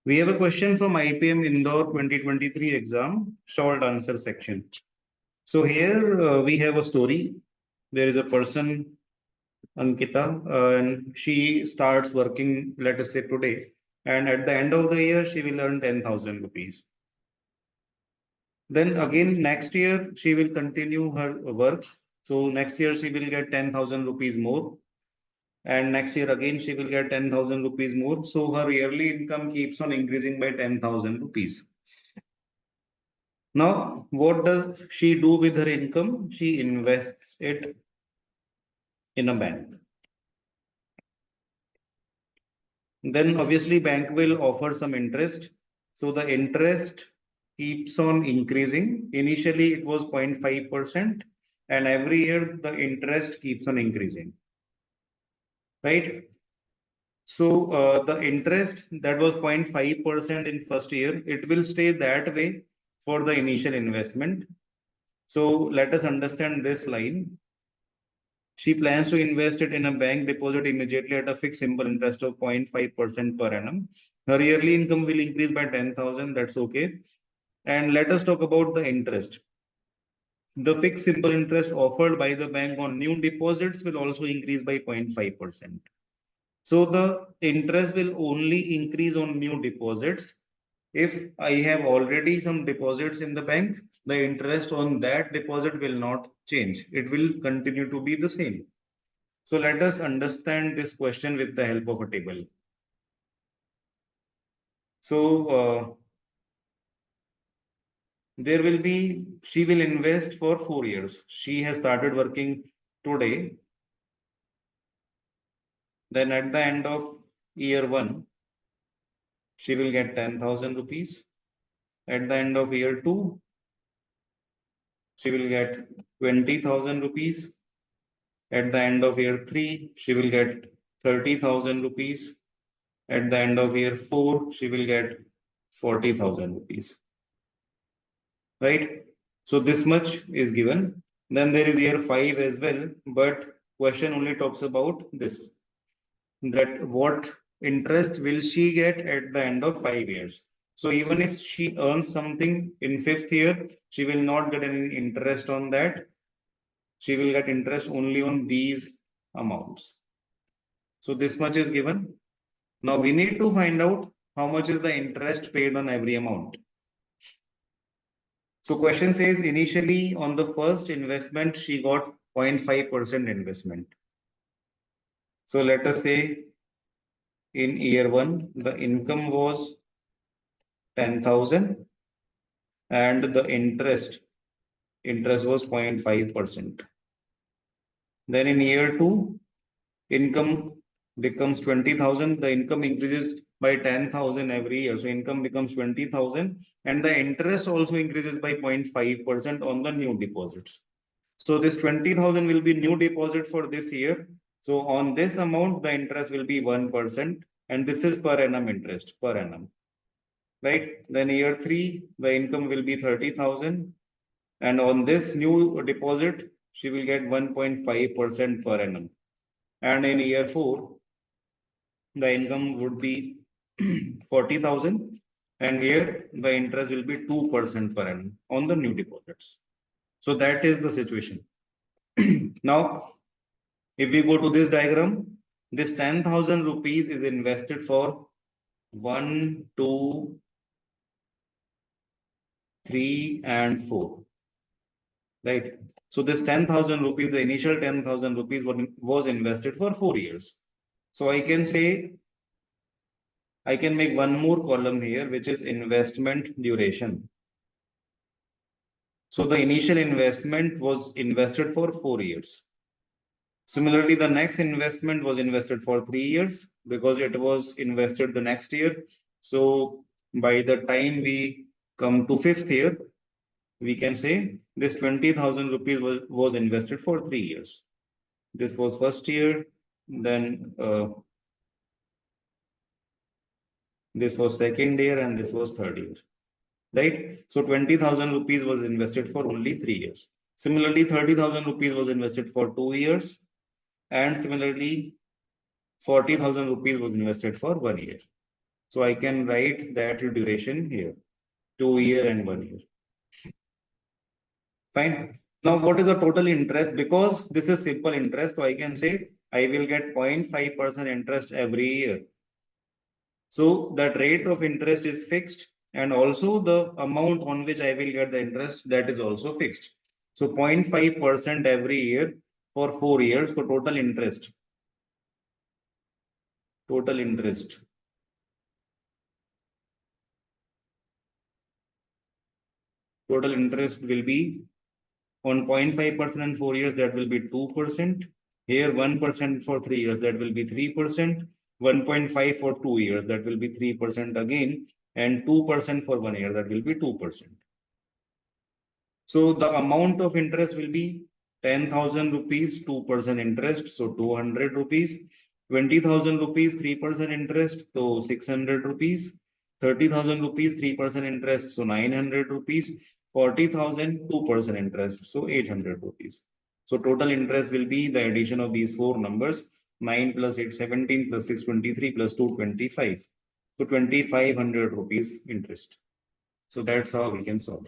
We have a question from IPM Indore 2023 exam, short answer section. So here we have a story. There is a person, Ankita, and she starts working, let us say today, and at the end of the year, she will earn 10,000 rupees. Then again, next year, she will continue her work. So next year, she will get 10,000 rupees more. And next year again, she will get 10,000 rupees more. So her yearly income keeps on increasing by 10,000 rupees. Now, what does she do with her income? She invests it in a bank. Then obviously bank will offer some interest. So the interest keeps on increasing. Initially it was 0.5% and every year the interest keeps on increasing, right? So the interest that was 0.5% in first year, it will stay that way for the initial investment. So let us understand this line. She plans to invest it in a bank deposit immediately at a fixed simple interest of 0.5% per annum. Her yearly income will increase by 10,000. That's okay. And let us talk about the interest. The fixed simple interest offered by the bank on new deposits will also increase by 0.5%. So the interest will only increase on new deposits. If I have already some deposits in the bank, the interest on that deposit will not change. It will continue to be the same. So let us understand this question with the help of a table. So there will be, she will invest for 4 years. She has started working today. Then at the end of year 1, she will get 10,000 rupees. At the end of year 2, she will get 20,000 rupees. At the end of year 3, she will get 30,000 rupees. At the end of year 4, she will get 40,000 rupees. Right? So this much is given. Then there is year 5 as well, but question only talks about this, that what interest will she get at the end of 5 years. So even if she earns something in 5th year, she will not get any interest on that. She will get interest only on these amounts. So this much is given. Now we need to find out how much is the interest paid on every amount. So question says initially on the first investment, she got 0.5% investment. So let us say in year 1, the income was 10,000 and the interest was 0.5%. Then in year 2, income becomes 20,000. The income increases by 10,000 every year. So income becomes 20,000 and the interest also increases by 0.5% on the new deposits. So this 20,000 will be new deposit for this year. So on this amount, the interest will be 1% and this is per annum interest per annum, right? Then year 3, the income will be 30,000 and on this new deposit, she will get 1.5% per annum. And in year 4, the income would be 40,000 and here the interest will be 2% per annum on the new deposits. So that is the situation. Now, if we go to this diagram, this 10,000 rupees is invested for 1, 2, 3 and 4, right? So this 10,000 rupees, the initial 10,000 rupees was invested for 4 years. So I can say, I can make one more column here, which is investment duration. So the initial investment was invested for 4 years. Similarly, the next investment was invested for 3 years because it was invested the next year. So by the time we come to 5th year, we can say this 20,000 rupees was invested for 3 years. This was first year, then this was second year, and this was third year, right? So 20,000 rupees was invested for only 3 years. Similarly, 30,000 rupees was invested for 2 years. And similarly, 40,000 rupees was invested for 1 year. So I can write that duration here, 2 year and 1 year. Fine. Now, what is the total interest? Because this is simple interest, so I can say I will get 0.5% interest every year. So that rate of interest is fixed, and also the amount on which I will get the interest, that is also fixed. So 0.5% every year for 4 years. So total interest will be on 0.5% in 4 years, that will be 2%. Here 1% for 3 years, that will be 3%. 1.5 for 2 years, that will be 3% again, and 2% for 1 year, that will be 2%. So the amount of interest will be 10,000 rupees, 2% interest, so 200 rupees. 20,000 rupees, 3% interest, so 600 rupees. 30,000 rupees, 3% interest, so 900 rupees. 40,000, 2% interest, so 800 rupees. So total interest will be the addition of these four numbers: 9 plus 8, 17 plus 6, 23 plus 2, 25. So 2,500 rupees interest. So that's how we can solve.